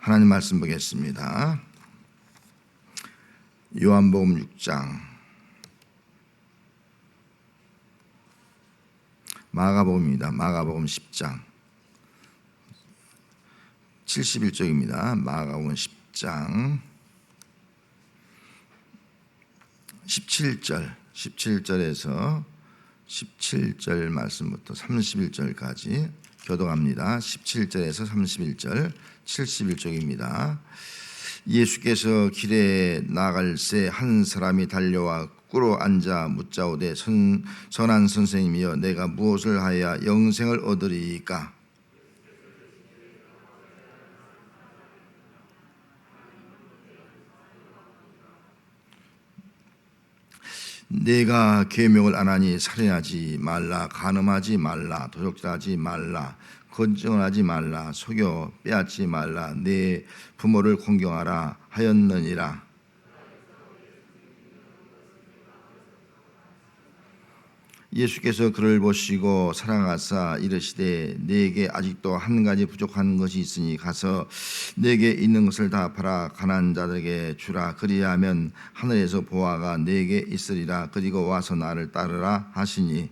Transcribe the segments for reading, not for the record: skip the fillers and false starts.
하나님 말씀 보겠습니다. 요한복음 6장, 마가복음입니다. 마가복음 10장 71쪽입니다. 마가복음 10장 17절에서 17절 말씀부터 31절까지 교독합니다. 17절에서 31절 71쪽입니다. 예수께서 길에 나갈새 한 사람이 달려와 꿇어 앉아 묻자오되 선한 선생님이여 내가 무엇을 하여야 영생을 얻으리이까? 내가 계명을 안 하니 살인하지 말라, 간음하지 말라, 도적질하지 말라, 건증을 하지 말라, 속여 빼앗지 말라, 내 부모를 공경하라 하였느니라. 예수께서 그를 보시고 사랑하사 이르시되 내게 아직도 한 가지 부족한 것이 있으니 가서 내게 있는 것을 다 팔아 가난한 자들에게 주라. 그리하면 하늘에서 보화가 내게 있으리라. 그리고 와서 나를 따르라 하시니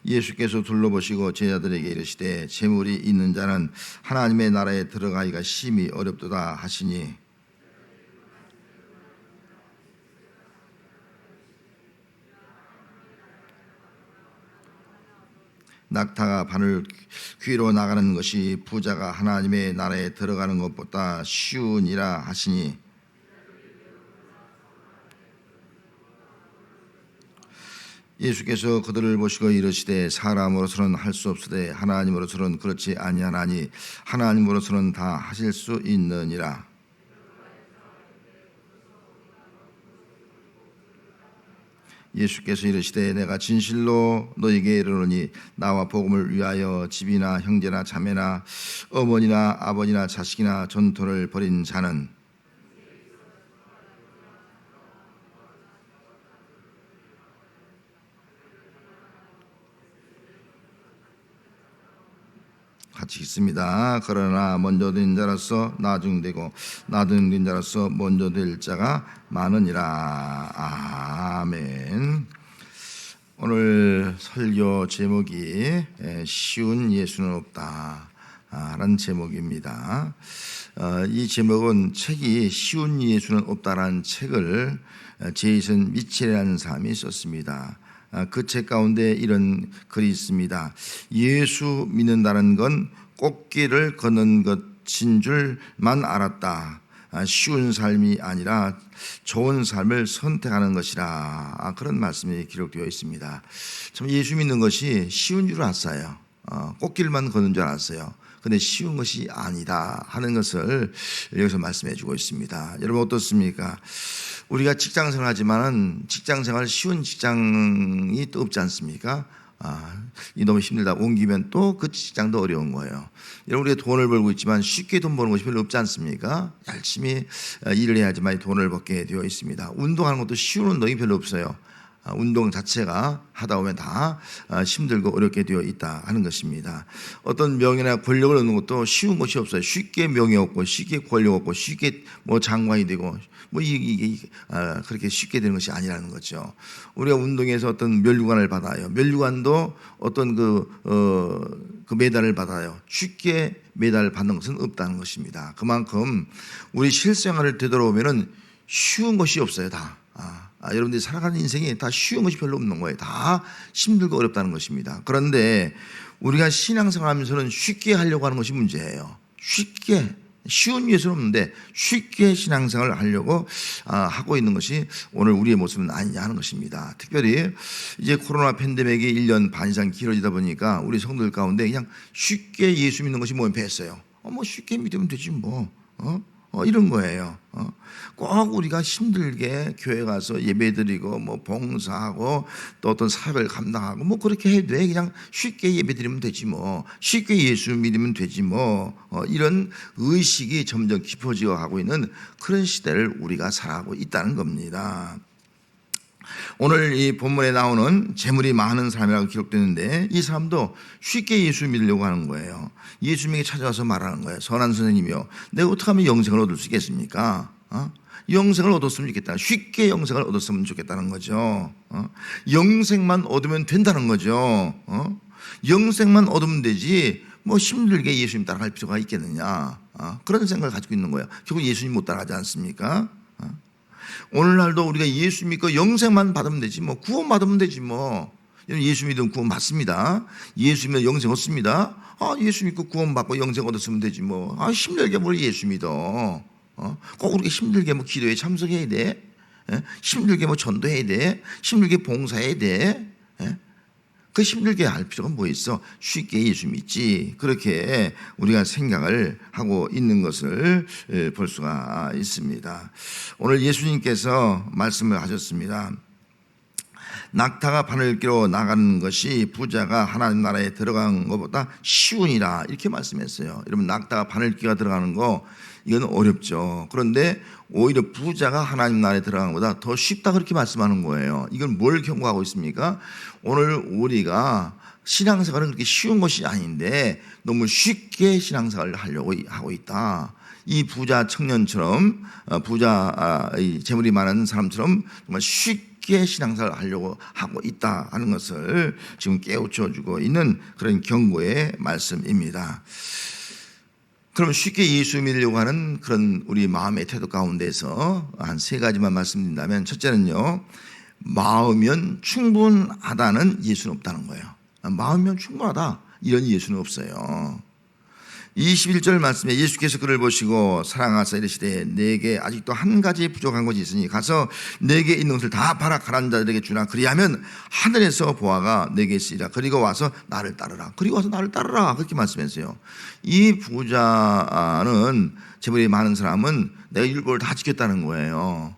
예수께서 둘러보시고 제자들에게 이르시되 재물이 있는 자는 하나님의 나라에 들어가기가 심히 어렵도다 하시니 낙타가 바늘 귀로 나가는 것이 부자가 하나님의 나라에 들어가는 것보다 쉬우니라 하시니 예수께서 그들을 보시고 이르시되 사람으로서는 할 수 없으되 하나님으로서는 그렇지 아니하나니 하나님으로서는 다 하실 수 있느니라. 예수께서 이르시되 내가 진실로 너에게 이르노니 나와 복음을 위하여 집이나 형제나 자매나 어머니나 아버지나 자식이나 전토를 벌인 자는 같이 읽습니다. 그러나 먼저 된 자로서 나중되고 나중된 자로서 먼저 될 자가 많으니라. 아멘. 오늘 설교 제목이 쉬운 예수는 없다 라는 제목입니다. 이 제목은 책이 쉬운 예수는 없다라는 책을 제이슨 미첼이라는 사람이 썼습니다. 그 책 가운데 이런 글이 있습니다. 예수 믿는다는 건 꽃길을 걷는 것인 줄만 알았다. 쉬운 삶이 아니라 좋은 삶을 선택하는 것이라. 그런 말씀이 기록되어 있습니다. 참 예수 믿는 것이 쉬운 줄 알았어요. 꽃길만 걷는 줄 알았어요. 근데 쉬운 것이 아니다 하는 것을 여기서 말씀해 주고 있습니다. 여러분 어떻습니까? 우리가 직장생활 하지만은 직장생활 쉬운 직장이 또 없지 않습니까? 이 너무 힘들다 옮기면 또 그 직장도 어려운 거예요. 여러분 우리가 돈을 벌고 있지만 쉽게 돈 버는 것이 별로 없지 않습니까? 열심히 일을 해야지만 돈을 벌게 되어 있습니다. 운동하는 것도 쉬운 운동이 별로 없어요. 운동 자체가 하다 보면 다 힘들고 어렵게 되어 있다 하는 것입니다. 어떤 명예나 권력을 얻는 것도 쉬운 것이 없어요. 쉽게 명예 얻고 쉽게 권력 얻고 쉽게 뭐 장관이 되고 뭐 이게 그렇게 쉽게 되는 것이 아니라는 거죠. 우리가 운동에서 어떤 면류관을 받아요. 면류관도 어떤 그 메달을 받아요. 쉽게 메달을 받는 것은 없다는 것입니다. 그만큼 우리 실생활을 되돌아보면은 쉬운 것이 없어요. 다. 여러분들이 살아가는 인생이 다 쉬운 것이 별로 없는 거예요. 다 힘들고 어렵다는 것입니다. 그런데 우리가 신앙생활 하면서는 쉽게 하려고 하는 것이 문제예요. 쉽게, 쉬운 예수는 없는데 쉽게 신앙생활을 하려고 하고 있는 것이 오늘 우리의 모습은 아니냐 하는 것입니다. 특별히 이제 코로나 팬데믹이 1년 반 이상 길어지다 보니까 우리 성도들 가운데 그냥 쉽게 예수 믿는 것이 몸에 뱄어요. 뭐 쉽게 믿으면 되지 뭐. 이런 거예요. 꼭 우리가 힘들게 교회 가서 예배드리고 뭐 봉사하고 또 어떤 사역을 감당하고 뭐 그렇게 해도 돼. 그냥 쉽게 예배드리면 되지 뭐. 쉽게 예수 믿으면 되지 뭐. 이런 의식이 점점 깊어지어 가고 있는 그런 시대를 우리가 살아가고 있다는 겁니다. 오늘 이 본문에 나오는 재물이 많은 사람이라고 기록되는데 이 사람도 쉽게 예수 믿으려고 하는 거예요. 예수님에게 찾아와서 말하는 거예요. 선한 선생님이요, 내가 어떻게 하면 영생을 얻을 수 있겠습니까? 영생을 얻었으면 좋겠다. 쉽게 영생을 얻었으면 좋겠다는 거죠. 영생만 얻으면 된다는 거죠. 영생만 얻으면 되지 뭐 힘들게 예수님 따라갈 필요가 있겠느냐, 그런 생각을 가지고 있는 거예요. 결국 예수님 못 따라가지 않습니까? 오늘날도 우리가 예수 믿고 영생만 받으면 되지 뭐 구원 받으면 되지 뭐. 예수 믿으면 구원 받습니다. 예수 믿으면 영생 얻습니다. 예수 믿고 구원 받고 영생 얻었으면 되지 뭐. 힘들게 뭘 예수 믿어. 꼭 우리가 힘들게 뭐 기도에 참석해야 돼. 힘들게 뭐 전도해야 돼. 힘들게 봉사해야 돼. 그 힘들게 할 필요가 뭐 있어? 쉽게 예수 믿지. 그렇게 우리가 생각을 하고 있는 것을 볼 수가 있습니다. 오늘 예수님께서 말씀을 하셨습니다. 낙타가 바늘 끼로 나가는 것이 부자가 하나님 나라에 들어간 것보다 쉬우니라, 이렇게 말씀했어요. 여러분, 낙타가 바늘끼가 들어가는 거 이건 어렵죠. 그런데 오히려 부자가 하나님 나라에 들어간 것보다 더 쉽다, 그렇게 말씀하는 거예요. 이건 뭘 경고하고 있습니까? 오늘 우리가 신앙생활은 그렇게 쉬운 것이 아닌데 너무 쉽게 신앙생활을 하려고 하고 있다. 이 부자 청년처럼 이 재물이 많은 사람처럼 정말 쉽게 신앙생활을 하려고 하고 있다 하는 것을 지금 깨우쳐주고 있는 그런 경고의 말씀입니다. 그럼 쉽게 예수 믿으려고 하는 그런 우리 마음의 태도 가운데서 한 세 가지만 말씀드린다면, 첫째는요, 마음이면 충분하다는 예수는 없다는 거예요. 마음이면 충분하다, 이런 예수는 없어요. 21절 말씀에 예수께서 그를 보시고 사랑하사 이르시되 내게 아직도 한 가지 부족한 것이 있으니 가서 내게 있는 것을 다 팔아 가난한 자들에게 주라. 그리하면 하늘에서 보화가 내게 있으리라. 그리고 와서 나를 따르라. 그리고 와서 나를 따르라, 그렇게 말씀했어요. 이 부자는, 재물이 많은 사람은 내가 율법을 다 지켰다는 거예요.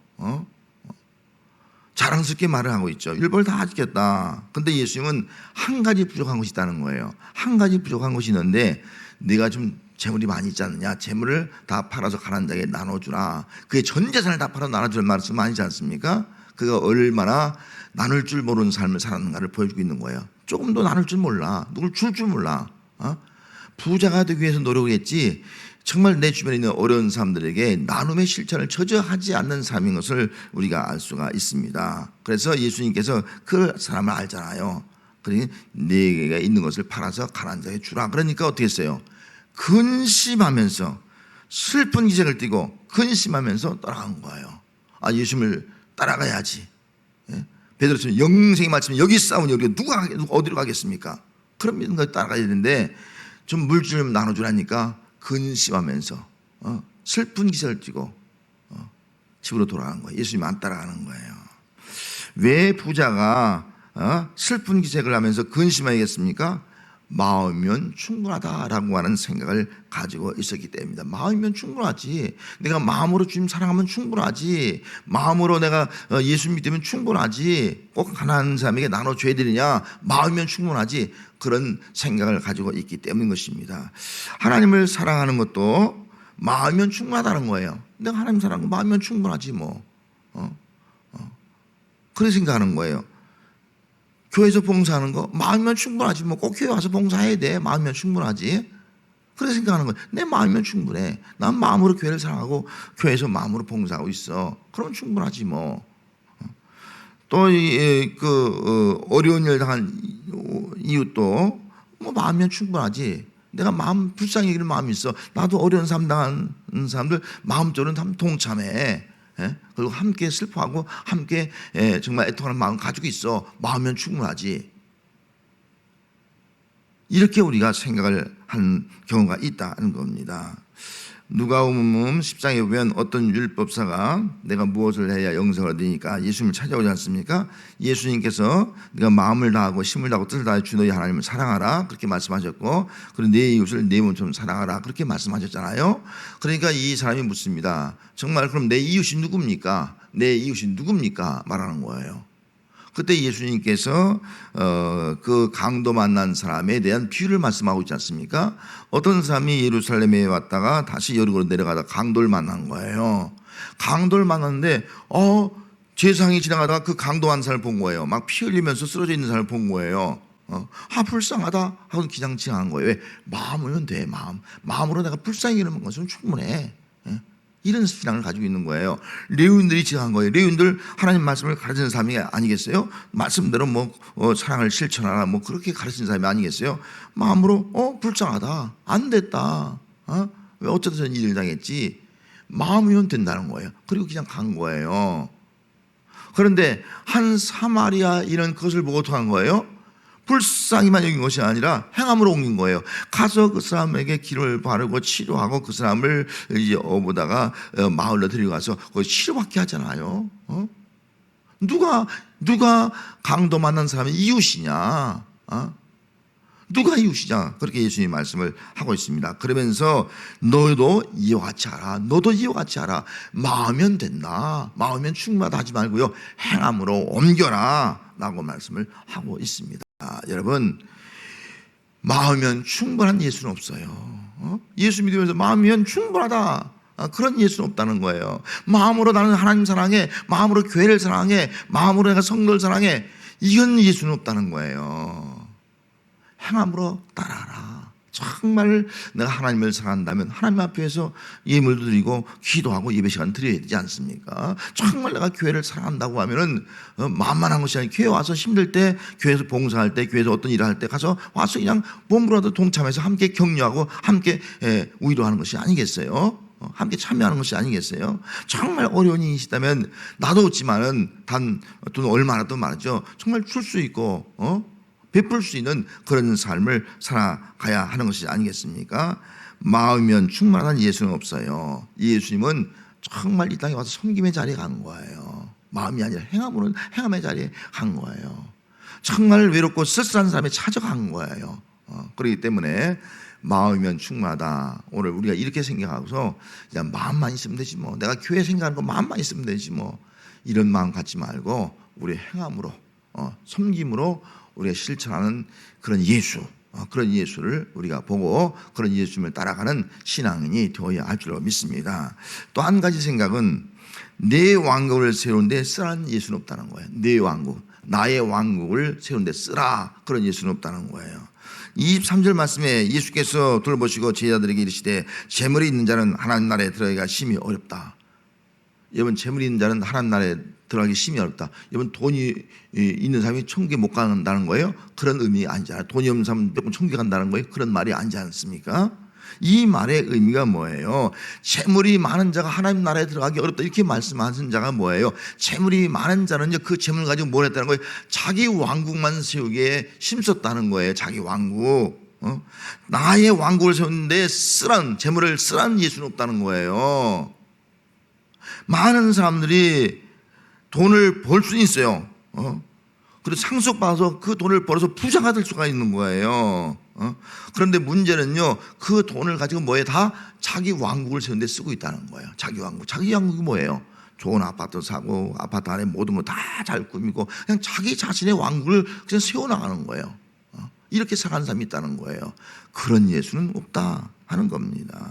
자랑스럽게 말을 하고 있죠. 율법을 다 지켰다. 근데 예수님은 한 가지 부족한 것이 있다는 거예요. 한 가지 부족한 것이 있는데 네가 좀 재물이 많이 있지 않느냐, 재물을 다 팔아서 가난한 자에게 나눠주라. 그의 전 재산을 다 팔아 나눠주는 말씀 아니지 않습니까? 그가 얼마나 나눌 줄 모르는 삶을 살았는가를 보여주고 있는 거예요. 조금도 나눌 줄 몰라. 누굴 줄 줄 몰라. 부자가 되기 위해서 노력을 했지 정말 내 주변에 있는 어려운 사람들에게 나눔의 실천을 전혀 하지 않는 삶인 것을 우리가 알 수가 있습니다. 그래서 예수님께서 그 사람을 알잖아요. 그러니 내게 있는 것을 팔아서 가난한 자에게 주라. 그러니까 어떻게 했어요? 근심하면서 슬픈 기색을 띠고 근심하면서 따라간 거예요. 예수님을 따라가야지. 베드로처럼 영생의 말씀이 여기 싸우니 우리가 누가 어디로 가겠습니까? 그런 믿음까지 따라가야 되는데 좀 물질 좀 나눠주라니까 근심하면서 슬픈 기색을 띠고 집으로 돌아간 거예요. 예수님 안 따라가는 거예요. 왜 부자가 슬픈 기색을 하면서 근심하겠습니까? 마음이면 충분하다라고 하는 생각을 가지고 있었기 때문입니다. 마음이면 충분하지. 내가 마음으로 주님 사랑하면 충분하지. 마음으로 내가 예수 믿으면 충분하지. 꼭 가난한 사람에게 나눠줘야 되느냐? 마음이면 충분하지. 그런 생각을 가지고 있기 때문인 것입니다. 하나님을 사랑하는 것도 마음이면 충분하다는 거예요. 내가 하나님 사랑하는 거 마음이면 충분하지 뭐. 그렇게 생각하는 거예요. 교회에서 봉사하는 거 마음이면 충분하지 뭐. 꼭 교회 와서 봉사해야 돼. 마음이면 충분하지. 그렇게 생각하는 거예요. 내 마음이면 충분해. 난 마음으로 교회를 사랑하고 교회에서 마음으로 봉사하고 있어. 그러면 충분하지 뭐. 또 어려운 일 당한 이웃도 뭐 마음이면 충분하지. 내가 마음 불쌍히 여기는 마음이 있어. 나도 어려운 삶 당하는 사람들 마음적으로 동참해. 그리고 함께 슬퍼하고 함께 정말 애통하는 마음 가지고 있어. 마음이면 충분하지. 이렇게 우리가 생각을 한 경우가 있다는 겁니다. 누가복음 10장에 보면 어떤 율법사가 내가 무엇을 해야 영생을 얻으니까 예수님을 찾아오지 않습니까? 예수님께서 네가 마음을 다하고 힘을 다하고 뜻을 다해 주 너희 하나님을 사랑하라, 그렇게 말씀하셨고, 그리고 내 이웃을 내 몸처럼 사랑하라, 그렇게 말씀하셨잖아요. 그러니까 이 사람이 묻습니다. 정말 그럼 내 이웃이 누굽니까? 내 이웃이 누굽니까? 말하는 거예요. 그때 예수님께서 그 강도 만난 사람에 대한 비유를 말씀하고 있지 않습니까? 어떤 사람이 예루살렘에 왔다가 다시 여리고로 내려가다 강도를 만난 거예요. 강도를 만났는데 제사장이 지나가다가 그 강도한 사람을 본 거예요. 막 피 흘리면서 쓰러져 있는 사람을 본 거예요. 불쌍하다 하고 그냥 지나간 거예요. 왜? 마음이면 돼. 마음으로 내가 불쌍히 여기는 것은 충분해. 이런 신앙을 가지고 있는 거예요. 레위인들이 지나간 거예요. 레위인들 하나님 말씀을 가르치는 사람이 아니겠어요? 말씀대로 사랑을 실천하라 그렇게 가르치는 사람이 아니겠어요? 마음으로 불쌍하다, 안 됐다, 왜 어쩌다 저런 일을 당했지, 마음이면 된다는 거예요. 그리고 그냥 간 거예요. 그런데 한 사마리아인은 그것을 보고 어떡한 거예요? 불쌍히만 여긴 것이 아니라 행함으로 옮긴 거예요. 가서 그 사람에게 기름을 바르고 치료하고 그 사람을 이제 어보다가 마을로 데려가서 치료받게 하잖아요. 누가 강도 만난 사람이 이웃이냐? 누가 이웃이냐? 그렇게 예수님이 말씀을 하고 있습니다. 그러면서 너도 이와 같이 하라. 너도 이와 같이 하라. 마음이면 된다. 마음이면 충분하다 하지 말고요. 행함으로 옮겨라. 라고 말씀을 하고 있습니다. 여러분, 마음이면 충분한 예수는 없어요. 예수 믿으면서 마음이면 충분하다, 그런 예수는 없다는 거예요. 마음으로 나는 하나님 사랑해, 마음으로 교회를 사랑해, 마음으로 내가 성도를 사랑해, 이건 예수는 없다는 거예요. 행함으로 따라하라. 정말 내가 하나님을 사랑한다면 하나님 앞에서 예물도 드리고 기도하고 예배 시간 드려야 되지 않습니까? 정말 내가 교회를 사랑한다고 하면은 만만한 것이 아니라 교회 와서 힘들 때, 교회에서 봉사할 때, 교회에서 어떤 일을 할 때 가서 와서 그냥 몸으로라도 동참해서 함께 격려하고 함께 위로하는 것이 아니겠어요? 함께 참여하는 것이 아니겠어요? 정말 어려운 일이 있다면 나도 없지만은 단 돈 얼마라도 말이죠. 정말 줄 수 있고 베풀 수 있는 그런 삶을 살아가야 하는 것이 아니겠습니까? 마음이면 충만한 예수는 없어요. 예수님은 정말 이 땅에 와서 섬김의 자리에 간 거예요. 마음이 아니라 행함의 자리에 간 거예요. 정말 외롭고 쓸쓸한 사람에 찾아간 거예요. 그렇기 때문에 마음이면 충만하다. 오늘 우리가 이렇게 생각하고서 그냥 마음만 있으면 되지 뭐. 내가 교회 생각하는 거 마음만 있으면 되지 뭐. 이런 마음 갖지 말고 우리 행함으로, 섬김으로 우리가 실천하는 그런 그런 예수를 우리가 보고 그런 예수님을 따라가는 신앙인이 되어야 할 줄로 믿습니다. 또 한 가지 생각은 내 왕국을 세우는데 쓰라는 예수는 없다는 거예요. 내 왕국, 나의 왕국을 세우는데 쓰라, 그런 예수는 없다는 거예요. 23절 말씀에 예수께서 돌보시고 제자들에게 이르시되 재물이 있는 자는 하나님 나라에 들어가기가 심히 어렵다. 여러분, 재물이 있는 자는 하나님 나라에 들어가기 심히 어렵다. 여러분, 돈이 있는 사람이 천국에 못 간다는 거예요? 그런 의미 아니잖아요. 돈이 없는 사람은 무조건 천국에 간다는 거예요? 그런 말이 아니지 않습니까? 이 말의 의미가 뭐예요? 재물이 많은 자가 하나님 나라에 들어가기 어렵다, 이렇게 말씀하신 자가 뭐예요? 재물이 많은 자는요, 그 재물 가지고 뭘 했다는 거예요? 자기 왕국만 세우기에 힘썼다는 거예요. 자기 왕국. 나의 왕국을 세우는데 재물을 쓰라는 예수는 없다는 거예요. 많은 사람들이 돈을 벌 수 있어요. 그리고 상속받아서 그 돈을 벌어서 부자가 될 수가 있는 거예요. 그런데 문제는요, 그 돈을 가지고 다 자기 왕국을 세우는데 쓰고 있다는 거예요. 자기 왕국이 뭐예요? 좋은 아파트 사고 아파트 안에 모든 거 다 잘 꾸미고 그냥 자기 자신의 왕국을 그냥 세워나가는 거예요. 이렇게 살아가는 사람이 있다는 거예요. 그런 예수는 없다 하는 겁니다.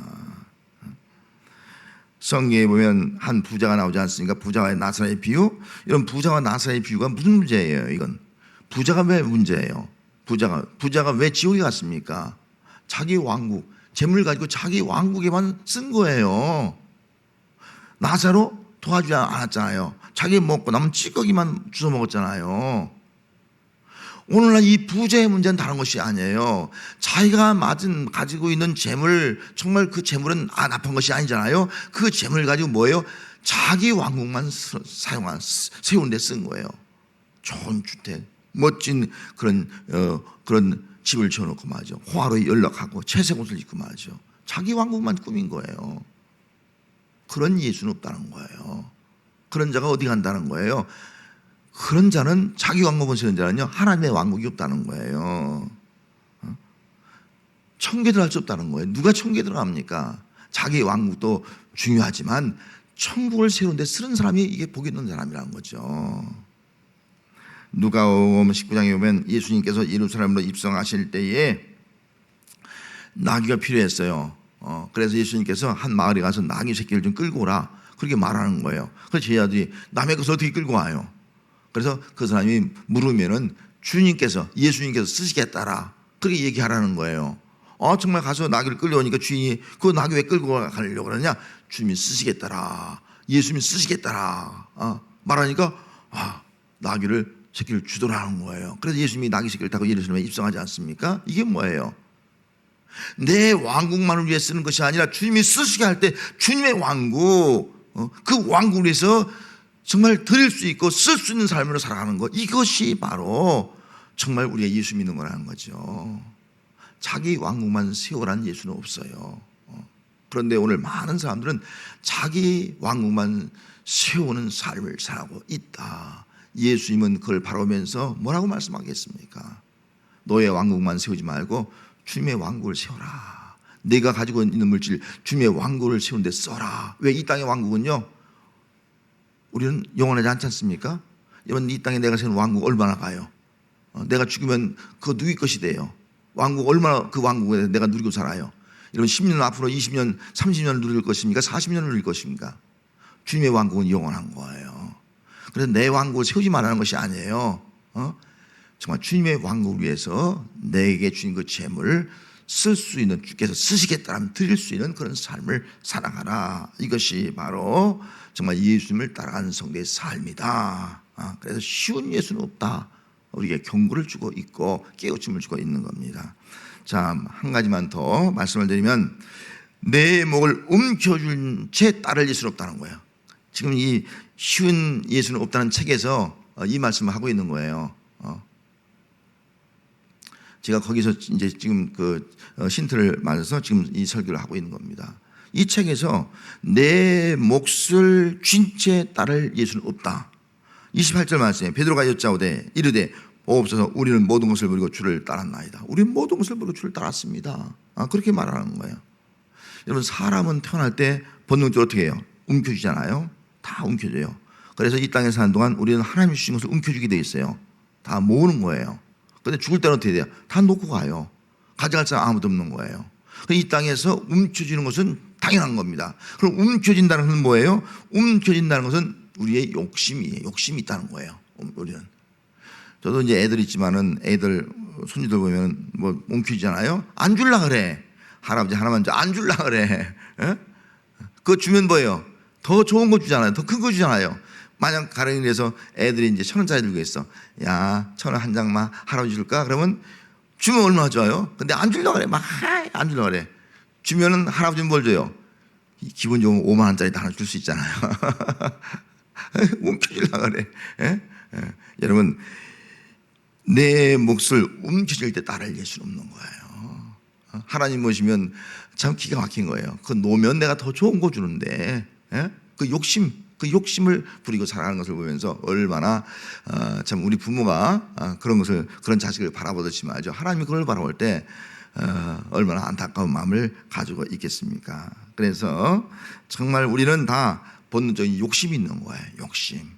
성경에 보면 한 부자가 나오지 않습니까? 부자와 나사로의 비유. 이런 부자와 나사로의 비유가 무슨 문제예요? 이건 부자가 왜 문제예요? 부자가 왜 지옥에 갔습니까? 자기 왕국, 재물 가지고 자기 왕국에만 쓴 거예요. 나사로 도와주지 않았잖아요. 자기 먹고 남은 찌꺼기만 주워 먹었잖아요. 오늘날 이 부자의 문제는 다른 것이 아니에요. 자기가 가지고 있는 재물, 정말 그 재물은 나쁜 것이 아니잖아요. 그 재물을 가지고 뭐예요? 자기 왕국만 세우는 데 쓴 거예요. 좋은 주택, 멋진 그런 집을 지어놓고 말이죠. 호화로이 연락하고 채색 옷을 입고 말이죠. 자기 왕국만 꾸민 거예요. 그런 예수는 없다는 거예요. 그런 자가 어디 간다는 거예요? 그런 자는, 자기 왕국을 세우는 자는요, 하나님의 왕국이 없다는 거예요. 천국에 들어갈 수 없다는 거예요. 누가 천국에 들어갑니까? 자기 왕국도 중요하지만 천국을 세우는데 쓰는 사람이 이게 복이 있는 사람이라는 거죠. 누가복음 19장에 보면 예수님께서 예루살렘으로 입성하실 때에 나귀가 필요했어요. 그래서 예수님께서 한 마을에 가서 나귀 새끼를 좀 끌고 오라. 그렇게 말하는 거예요. 그래서 제자들이 남의 것을 어떻게 끌고 와요? 그래서 그 사람이 물으면은 주님께서, 예수님께서 쓰시겠다라 그렇게 얘기하라는 거예요. 정말 가서 나귀를 끌려오니까 주인이 그 나귀 왜 끌고 가려고 그러냐? 주님이 쓰시겠다라, 예수님이 쓰시겠다라 말하니까 나귀를 새끼를 주더라는 거예요. 그래서 예수님이 나귀 새끼를 타고 예루살렘에 입성하지 않습니까? 이게 뭐예요? 내 왕국만을 위해 쓰는 것이 아니라 주님이 쓰시게 할 때 주님의 왕국, 그 왕국을 위해서 정말 드릴 수 있고 쓸 수 있는 삶으로 살아가는 것, 이것이 바로 정말 우리가 예수 믿는 거라는 거죠. 자기 왕국만 세우라는 예수는 없어요. 그런데 오늘 많은 사람들은 자기 왕국만 세우는 삶을 살아가고 있다. 예수님은 그걸 바라보면서 뭐라고 말씀하겠습니까? 너의 왕국만 세우지 말고 주님의 왕국을 세워라. 내가 가지고 있는 물질 주님의 왕국을 세우는 데 써라. 왜? 이 땅의 왕국은요, 우리는 영원하지 않지 않습니까? 여러분, 이 땅에 내가 세운 왕국 얼마나 가요? 내가 죽으면 그거 누구 것이 돼요? 왕국 얼마나, 그 왕국에 내가 누리고 살아요? 여러분, 10년 앞으로 20년 30년을 누릴 것입니까? 40년을 누릴 것입니까? 주님의 왕국은 영원한 거예요. 그래서 내 왕국을 세우지 말라는 것이 아니에요. 정말 주님의 왕국을 위해서 내게 주신 그 재물을 쓸 수 있는, 주께서 쓰시겠다면 드릴 수 있는 그런 삶을 살아가라. 이것이 바로 정말 예수님을 따라가는 성도의 삶이다. 그래서 쉬운 예수는 없다. 우리에게 경고를 주고 있고 깨우침을 주고 있는 겁니다. 자, 한 가지만 더 말씀을 드리면, 내 목을 움켜준 채 따를 예수는 없다는 거예요. 지금 이 쉬운 예수는 없다는 책에서 이 말씀을 하고 있는 거예요. 제가 거기서 이제 지금 그 신트를 맞아서 지금 이 설교를 하고 있는 겁니다. 이 책에서 내 몫을 쥔 채 따를 예수는 없다. 28절 말씀에 베드로가 여짜오되 이르되 없어서 우리는 모든 것을 버리고 주를 따랐나이다. 우리는 모든 것을 버리고 주를 따랐습니다. 그렇게 말하는 거예요. 여러분, 사람은 태어날 때 본능적으로 어떻게 해요? 움켜쥐잖아요. 다 움켜줘요. 그래서 이 땅에 사는 동안 우리는 하나님이 주신 것을 움켜주게 돼 있어요. 다 모으는 거예요. 근데 죽을 때는 어떻게 돼요? 다 놓고 가요. 가져갈 사람 아무도 없는 거예요. 이 땅에서 움켜쥐는 것은 당연한 겁니다. 그럼 움켜진다는 것은 뭐예요? 움켜진다는 것은 우리의 욕심이에요. 욕심이 있다는 거예요. 우리는. 저도 이제 애들 있지만은 애들, 손주들 보면 뭐 움켜쥐잖아요. 안 줄라 그래. 할아버지 하나만 안 줄라 그래. 그거 주면 뭐예요? 더 좋은 거 주잖아요. 더 큰 거 주잖아요. 만약 가령이 돼서 애들이 이제 1,000원짜리 들고 있어. 야, 1,000원 한 장만 할아버지 줄까? 그러면 주면 얼마나 좋아요? 근데 안 주려고 그래. 안 주려고 그래. 주면은 할아버지는 뭘 줘요? 기분 좋으면 5만 원짜리도 하나 줄 수 있잖아요. 움켜쥐려고 그래. 여러분, 내 몫을 움켜쥘 때 따를 예수는 없는 거예요. 하나님 모시면 참 기가 막힌 거예요. 그 놓으면 내가 더 좋은 거 주는데, 그 욕심을 부리고 살아가는 것을 보면서 얼마나 참 우리 부모가 그런 자식을 바라보듯이 말이죠. 하나님이 그걸 바라볼 때 얼마나 안타까운 마음을 가지고 있겠습니까? 그래서 정말 우리는 다 본능적인 욕심이 있는 거예요. 욕심.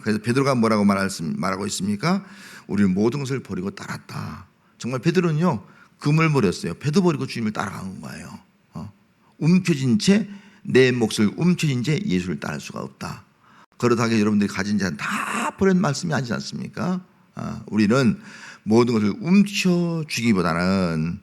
그래서 베드로가 뭐라고 말하고 있습니까? 우리는 모든 것을 버리고 따랐다. 정말 베드로는요, 금을 버렸어요. 배도 버리고 주님을 따라간 거예요. 움켜진 채, 내 몫을 움켜진 채 예수를 따를 수가 없다. 그렇다고 여러분들이 가진 자는 다 버린 말씀이 아니지 않습니까? 우리는 모든 것을 움켜쥐기보다는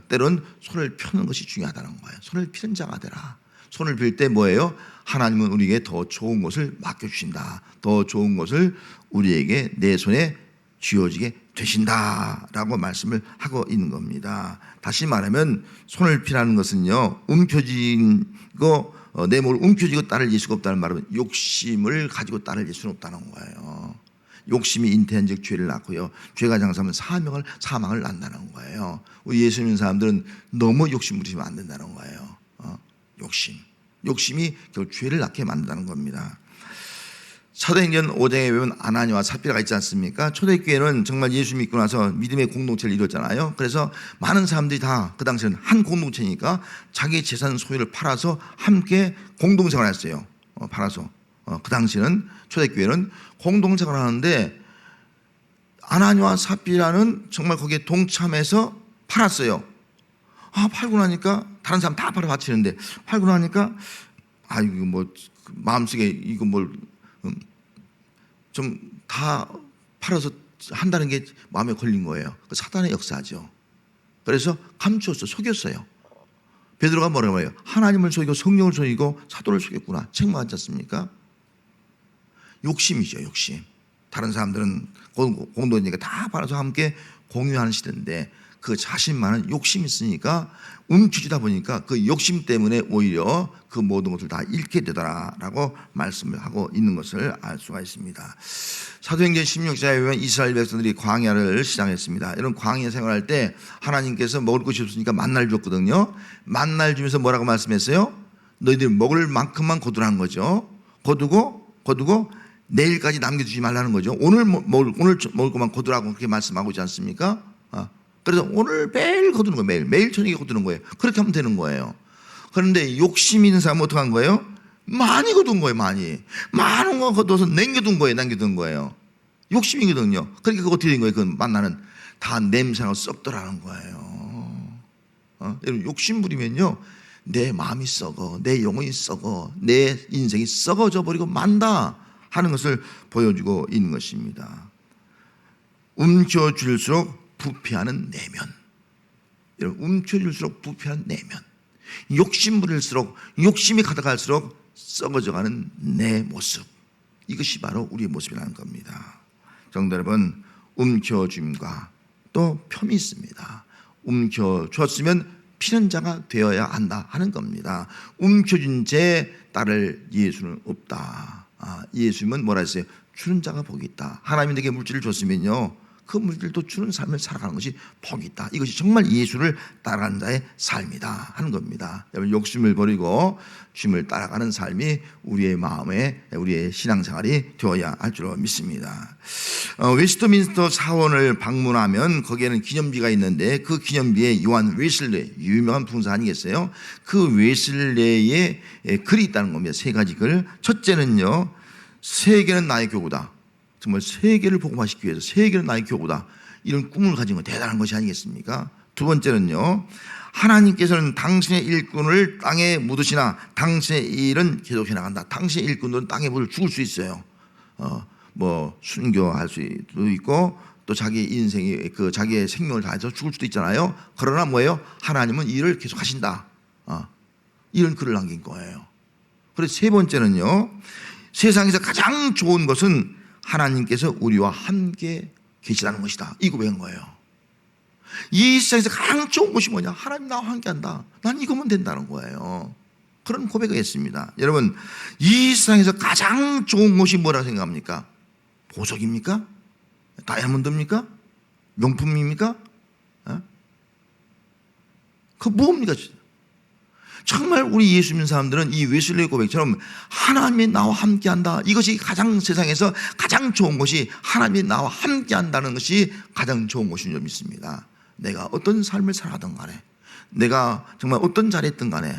때론 손을 펴는 것이 중요하다는 거예요. 손을 피는 자가 되라. 손을 빌 때 뭐예요? 하나님은 우리에게 더 좋은 것을 맡겨주신다. 더 좋은 것을 우리에게 내 손에 쥐어지게 되신다라고 말씀을 하고 있는 겁니다. 다시 말하면 손을 피라는 것은요, 움켜진 거, 내 몸을 움켜쥐고 따를 예수가 없다는 말은 욕심을 가지고 따를 예수는 없다는 거예요. 욕심이 잉태한 즉 죄를 낳고요, 죄가 장사하면 사망을 낳는다는 거예요. 우리 예수 믿는 사람들은 너무 욕심 부리시면 안 된다는 거예요. 욕심이 결국 죄를 낳게 만든다는 겁니다. 사도행전 5장에 보면 아나니와 삽비라가 있지 않습니까? 초대교회는 정말 예수 믿고 나서 믿음의 공동체를 이뤘잖아요. 그래서 많은 사람들이 다 그 당시에는 한 공동체니까 자기 재산 소유를 팔아서 함께 공동생활을 했어요. 팔아서. 그 당시에는 초대교회는 공동생활을 하는데 아나니와 삽비라는 정말 거기에 동참해서 팔았어요. 팔고 나니까 다른 사람 다 팔아 바치는데 팔고 나니까 이거 뭐 마음속에 이거 뭘 좀 다 팔아서 한다는 게 마음에 걸린 거예요. 그 사단의 역사죠. 그래서 감추었어, 속였어요. 베드로가 뭐라고 해요? 하나님을 속이고 성령을 속이고 사도를 속였구나. 책망하지 않습니까? 욕심이죠, 욕심. 다른 사람들은 공동이니까 다 팔아서 함께 공유하는 시대인데 그 자신만은 욕심이 있으니까 움츠리다 보니까 그 욕심 때문에 오히려 그 모든 것을 다 잃게 되더라라고 말씀을 하고 있는 것을 알 수가 있습니다. 사도행전 16장에 보면 이스라엘 백성들이 광야를 시작했습니다. 이런 광야 생활할 때 하나님께서 먹을 것이 없으니까 만나를 줬거든요. 만나를 주면서 뭐라고 말씀했어요? 너희들 먹을 만큼만 거두라는 거죠. 거두고 내일까지 남겨두지 말라는 거죠. 오늘 먹을 것만 거두라고 그렇게 말씀하고 있지 않습니까? 그래서 오늘 매일 거두는 거예요. 매일 저녁에 거두는 거예요. 그렇게 하면 되는 거예요. 그런데 욕심 있는 사람은 어떻게 한 거예요? 많이 거둔 거예요. 많은 거 거둬서 남겨둔 거예요. 욕심이거든요. 그러니까 그거 어떻게 된 거예요? 그 만나는 다 냄새나고 썩더라는 거예요. 여러분, 욕심 부리면요 내 마음이 썩어, 내 영혼이 썩어, 내 인생이 썩어져 버리고 만다 하는 것을 보여주고 있는 것입니다. 움켜쥘수록 부패하는 내면. 여러분, 움켜쥘수록 부패한 내면. 욕심 부릴수록, 욕심이 가득할수록 썩어져가는 내 모습. 이것이 바로 우리의 모습이라는 겁니다. 성도 여러분, 움켜쥘과 또 폄이 있습니다. 움켜쥐었으면 피는 자가 되어야 한다 하는 겁니다. 움켜쥔 죄에 따를 예수는 없다. 예수님은 뭐라 했어요? 주는 자가 복이 있다. 하나님이 내게 물질을 줬으면요 그 물질도 주는 삶을 살아가는 것이 복이 있다. 이것이 정말 예수를 따라가는 자의 삶이다 하는 겁니다. 여러분, 욕심을 버리고 주님을 따라가는 삶이 우리의 마음에 우리의 신앙생활이 되어야 할 줄로 믿습니다. 웨스트민스터 사원을 방문하면 거기에는 기념비가 있는데 그 기념비에 요한 웨슬레 유명한 풍사 아니겠어요? 그 웨슬레의 글이 있다는 겁니다. 세 가지 글. 첫째는요, 세계는 나의 교구다. 정말 세계를 복음화시키기 위해서 세계는 나의 교구다. 이런 꿈을 가진 건 대단한 것이 아니겠습니까? 두 번째는요, 하나님께서는 당신의 일꾼을 땅에 묻으시나 당신의 일은 계속 해나간다. 당신의 일꾼들은 땅에 묻을 죽을 수 있어요. 뭐 순교할 수도 있고 또 자기 인생이 자기의 생명을 다해서 죽을 수도 있잖아요. 그러나 뭐예요? 하나님은 일을 계속 하신다. 이런 글을 남긴 거예요. 그래서 세 번째는요, 세상에서 가장 좋은 것은 하나님께서 우리와 함께 계시다는 것이다. 이 고백한 거예요. 이 세상에서 가장 좋은 것이 뭐냐? 하나님 나와 함께 한다. 난 이거면 된다는 거예요. 그런 고백을 했습니다. 여러분, 이 세상에서 가장 좋은 것이 뭐라고 생각합니까? 보석입니까? 다이아몬드입니까? 명품입니까? 그거 뭡니까? 정말 우리 예수 믿는 사람들은 이 웨슬레의 고백처럼 하나님이 나와 함께한다. 이것이 가장 세상에서 가장 좋은 것이 하나님이 나와 함께한다는 것이 가장 좋은 것인 줄 믿습니다. 내가 어떤 삶을 살아가든 간에, 내가 정말 어떤 자리에 있든 간에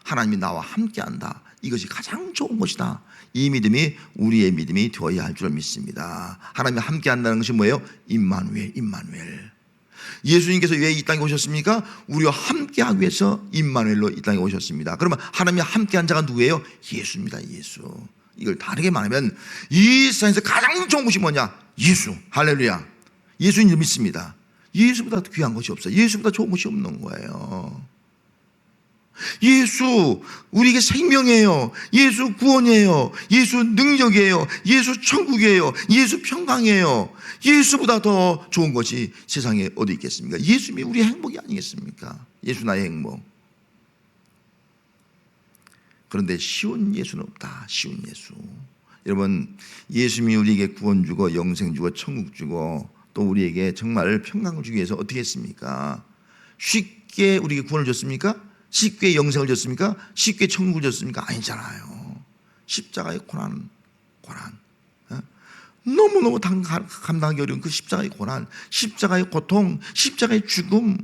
하나님이 나와 함께한다. 이것이 가장 좋은 것이다. 이 믿음이 우리의 믿음이 되어야 할 줄 믿습니다. 하나님이 함께한다는 것이 뭐예요? 임마누엘. 예수님께서 왜 이 땅에 오셨습니까? 우리와 함께하기 위해서 임마누엘로 이 땅에 오셨습니다. 그러면 하나님이 함께한 자가 누구예요? 예수입니다. 예수. 이걸 다르게 말하면 이 세상에서 가장 좋은 것이 뭐냐? 예수. 할렐루야. 예수님을 믿습니다. 예수보다 귀한 것이 없어요. 예수보다 좋은 것이 없는 거예요. 예수 우리에게 생명이에요. 예수 구원이에요. 예수 능력이에요. 예수 천국이에요. 예수 평강이에요. 예수보다 더 좋은 것이 세상에 어디 있겠습니까? 예수님이 우리의 행복이 아니겠습니까? 예수 나의 행복. 그런데 쉬운 예수는 없다. 쉬운 예수. 여러분, 예수님이 우리에게 구원 주고 영생 주고 천국 주고 또 우리에게 정말 평강을 주기 위해서 어떻게 했습니까? 쉽게 우리에게 구원을 줬습니까? 쉽게 영생을 줬습니까? 쉽게 천국을 줬습니까? 아니잖아요. 십자가의 고난. 너무너무 감당하기 어려운 그 십자가의 고난, 십자가의 고통, 십자가의 죽음,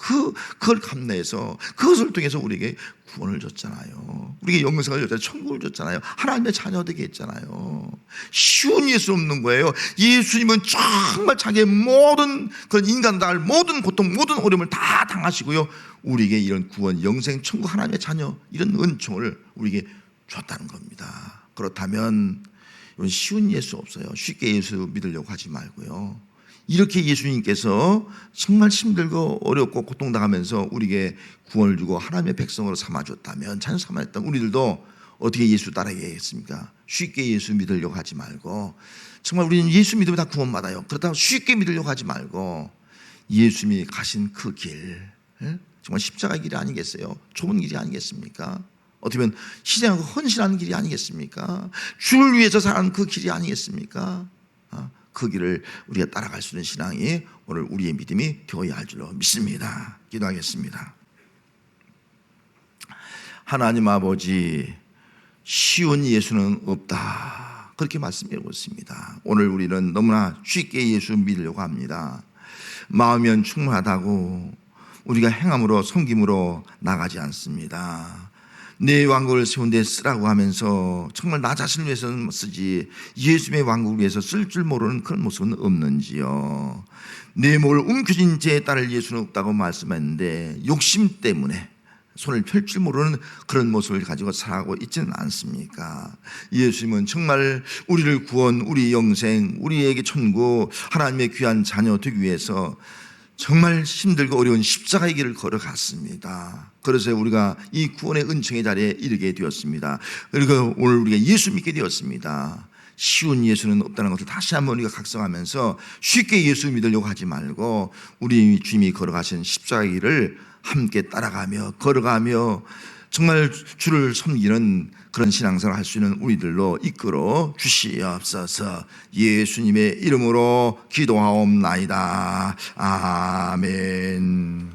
그걸 감내해서 그것을 통해서 우리에게 구원을 줬잖아요. 우리에게 영생을 줬잖아요. 천국을 줬잖아요. 하나님의 자녀 되게 했잖아요. 쉬운 예수 없는 거예요. 예수님은 정말 자기의 모든 그런 인간 당할 모든 고통, 모든 어려움을 다 당하시고요. 우리에게 이런 구원, 영생, 천국, 하나님의 자녀 이런 은총을 우리에게 줬다는 겁니다. 그렇다면 이건 쉬운 예수 없어요. 쉽게 예수 믿으려고 하지 말고요. 이렇게 예수님께서 정말 힘들고 어렵고 고통당하면서 우리에게 구원을 주고 하나님의 백성으로 삼아줬다면, 자녀 삼아줬다면 우리들도 어떻게 예수 따라가겠습니까? 쉽게 예수 믿으려고 하지 말고, 정말 우리는 예수 믿으면 다 구원받아요. 그렇다고 쉽게 믿으려고 하지 말고 예수님이 가신 그 길, 정말 십자가 길이 아니겠어요? 좁은 길이 아니겠습니까? 어떻게 보면 희생하고 헌신하는 길이 아니겠습니까? 주를 위해서 사는 그 길이 아니겠습니까? 그 길을 우리가 따라갈 수 있는 신앙이 오늘 우리의 믿음이 되어야 할 줄로 믿습니다. 기도하겠습니다. 하나님 아버지, 쉬운 예수는 없다, 그렇게 말씀하고 있습니다. 오늘 우리는 너무나 쉽게 예수 믿으려고 합니다. 마음이면 충분하다고 우리가 행함으로 섬김으로 나가지 않습니다. 내 왕국을 세운 데 쓰라고 하면서 정말 나 자신을 위해서는 쓰지 예수님의 왕국을 위해서 쓸 줄 모르는 그런 모습은 없는지요. 내 몸을 움켜쥔 죄에 따를 예수는 없다고 말씀했는데 욕심 때문에 손을 펼 줄 모르는 그런 모습을 가지고 살아가고 있지는 않습니까? 예수님은 정말 우리를 구원, 우리 영생, 우리에게 천국, 하나님의 귀한 자녀 되기 위해서 정말 힘들고 어려운 십자가의 길을 걸어갔습니다. 그래서 우리가 이 구원의 은총의 자리에 이르게 되었습니다. 그리고 오늘 우리가 예수 믿게 되었습니다. 쉬운 예수는 없다는 것을 다시 한번 우리가 각성하면서 쉽게 예수 믿으려고 하지 말고 우리 주님이 걸어가신 십자가의 길을 함께 따라가며 걸어가며 정말 주를 섬기는 그런 신앙생활을 할 수 있는 우리들로 이끌어 주시옵소서. 예수님의 이름으로 기도하옵나이다. 아멘.